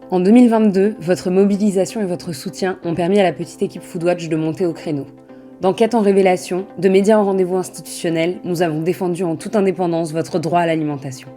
En 2022, votre mobilisation et votre soutien ont permis à la petite équipe Foodwatch de monter au créneau. D'enquête en révélation, de médias en rendez-vous institutionnels, nous avons défendu en toute indépendance votre droit à l'alimentation.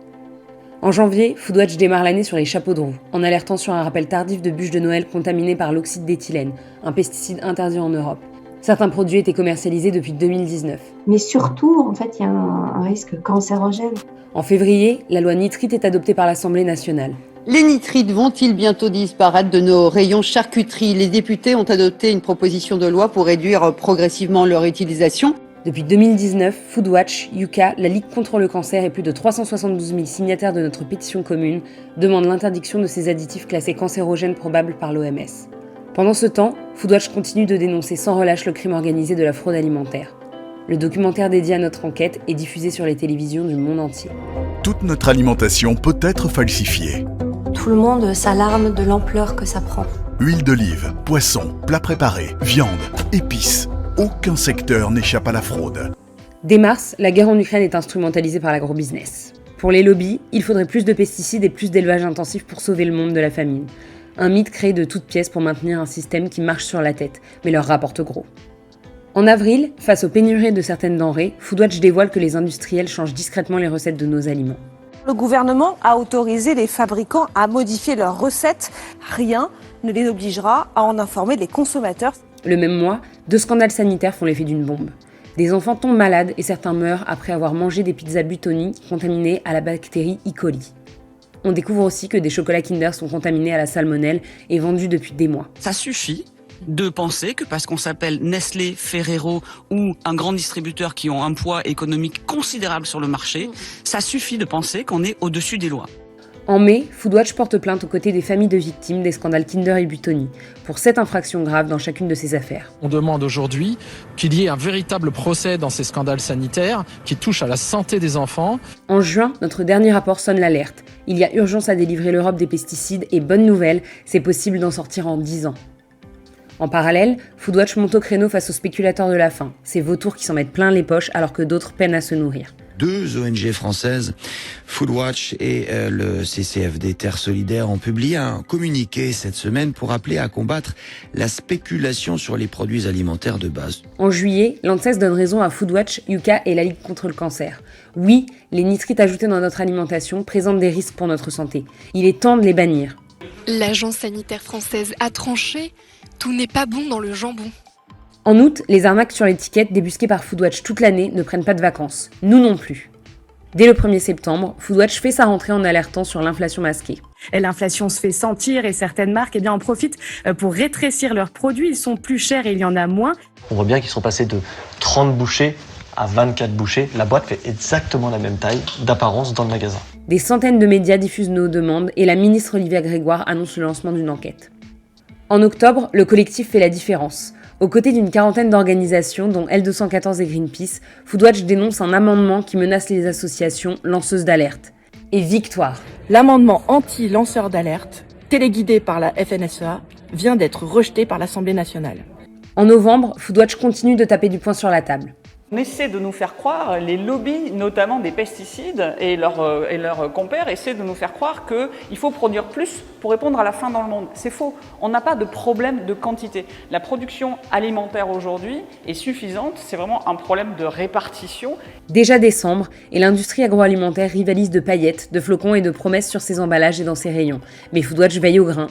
En janvier, Foodwatch démarre l'année sur les chapeaux de roue, en alertant sur un rappel tardif de bûches de Noël contaminées par l'oxyde d'éthylène, un pesticide interdit en Europe. Certains produits étaient commercialisés depuis 2019. Mais surtout, en fait, il y a un risque cancérogène. En février, la loi nitrite est adoptée par l'Assemblée nationale. Les nitrites vont-ils bientôt disparaître de nos rayons charcuterie ? Les députés ont adopté une proposition de loi pour réduire progressivement leur utilisation. Depuis 2019, Foodwatch, Yuka, la Ligue contre le cancer et plus de 372 000 signataires de notre pétition commune demandent l'interdiction de ces additifs classés cancérogènes probables par l'OMS. Pendant ce temps, Foodwatch continue de dénoncer sans relâche le crime organisé de la fraude alimentaire. Le documentaire dédié à notre enquête est diffusé sur les télévisions du monde entier. Toute notre alimentation peut être falsifiée. Tout le monde s'alarme de l'ampleur que ça prend. Huile d'olive, poisson, plats préparés, viande, épices. Aucun secteur n'échappe à la fraude. Dès mars, la guerre en Ukraine est instrumentalisée par l'agrobusiness. Pour les lobbies, il faudrait plus de pesticides et plus d'élevage intensif pour sauver le monde de la famine. Un mythe créé de toutes pièces pour maintenir un système qui marche sur la tête, mais leur rapporte gros. En avril, face aux pénuries de certaines denrées, Foodwatch dévoile que les industriels changent discrètement les recettes de nos aliments. Le gouvernement a autorisé les fabricants à modifier leurs recettes. Rien ne les obligera à en informer les consommateurs. Le même mois, 2 scandales sanitaires font l'effet d'une bombe. Des enfants tombent malades et certains meurent après avoir mangé des pizzas Buitoni contaminées à la bactérie E. coli. On découvre aussi que des chocolats Kinder sont contaminés à la salmonelle et vendus depuis des mois. Ça suffit de penser que parce qu'on s'appelle Nestlé, Ferrero ou un grand distributeur qui ont un poids économique considérable sur le marché, ça suffit de penser qu'on est au-dessus des lois. En mai, Foodwatch porte plainte aux côtés des familles de victimes des scandales Kinder et Buitoni, pour 7 infractions graves dans chacune de ces affaires. On demande aujourd'hui qu'il y ait un véritable procès dans ces scandales sanitaires qui touchent à la santé des enfants. En juin, notre dernier rapport sonne l'alerte. Il y a urgence à délivrer l'Europe des pesticides et bonne nouvelle, c'est possible d'en sortir en 10 ans. En parallèle, Foodwatch monte au créneau face aux spéculateurs de la faim, ces vautours qui s'en mettent plein les poches alors que d'autres peinent à se nourrir. 2 ONG françaises, Foodwatch et le CCFD Terre Solidaire, ont publié un communiqué cette semaine pour appeler à combattre la spéculation sur les produits alimentaires de base. En juillet, l'ANSES donne raison à Foodwatch, Yuka et la Ligue contre le cancer. Oui, les nitrites ajoutés dans notre alimentation présentent des risques pour notre santé. Il est temps de les bannir. L'agence sanitaire française a tranché. Tout n'est pas bon dans le jambon. En août, les arnaques sur l'étiquette débusquées par Foodwatch toute l'année ne prennent pas de vacances. Nous non plus. Dès le 1er septembre, Foodwatch fait sa rentrée en alertant sur l'inflation masquée. Et l'inflation se fait sentir et certaines marques en profitent pour rétrécir leurs produits. Ils sont plus chers et il y en a moins. On voit bien qu'ils sont passés de 30 bouchées à 24 bouchées. La boîte fait exactement la même taille d'apparence dans le magasin. Des centaines de médias diffusent nos demandes et la ministre Olivia Grégoire annonce le lancement d'une enquête. En octobre, le collectif fait la différence. Aux côtés d'une quarantaine d'organisations, dont L214 et Greenpeace, Foodwatch dénonce un amendement qui menace les associations lanceuses d'alerte. Et victoire. L'amendement anti-lanceur d'alerte, téléguidé par la FNSEA, vient d'être rejeté par l'Assemblée nationale. En novembre, Foodwatch continue de taper du poing sur la table. On essaie de nous faire croire, les lobbies, notamment des pesticides et leurs compères, essaient de nous faire croire qu'il faut produire plus pour répondre à la faim dans le monde. C'est faux. On n'a pas de problème de quantité. La production alimentaire aujourd'hui est suffisante. C'est vraiment un problème de répartition. Déjà décembre, et l'industrie agroalimentaire rivalise de paillettes, de flocons et de promesses sur ses emballages et dans ses rayons. Mais Foodwatch veille au grain.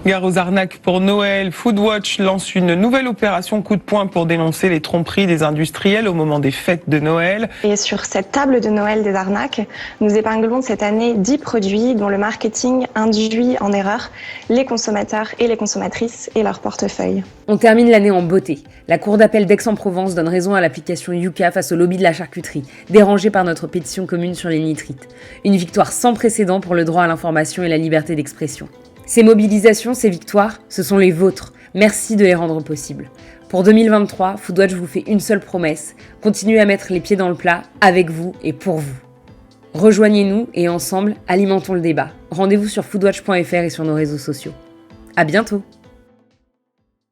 Gare aux arnaques pour Noël, Foodwatch lance une nouvelle opération coup de poing pour dénoncer les tromperies des industriels au moment des fêtes de Noël. Et sur cette table de Noël des arnaques, nous épinglons cette année 10 produits dont le marketing induit en erreur les consommateurs et les consommatrices et leur portefeuille. On termine l'année en beauté. La Cour d'appel d'Aix-en-Provence donne raison à l'application Yuka face au lobby de la charcuterie, dérangé par notre pétition commune sur les nitrites. Une victoire sans précédent pour le droit à l'information et la liberté d'expression. Ces mobilisations, ces victoires, ce sont les vôtres. Merci de les rendre possibles. Pour 2023, Foodwatch vous fait une seule promesse. Continuez à mettre les pieds dans le plat, avec vous et pour vous. Rejoignez-nous et ensemble, alimentons le débat. Rendez-vous sur foodwatch.fr et sur nos réseaux sociaux. À bientôt!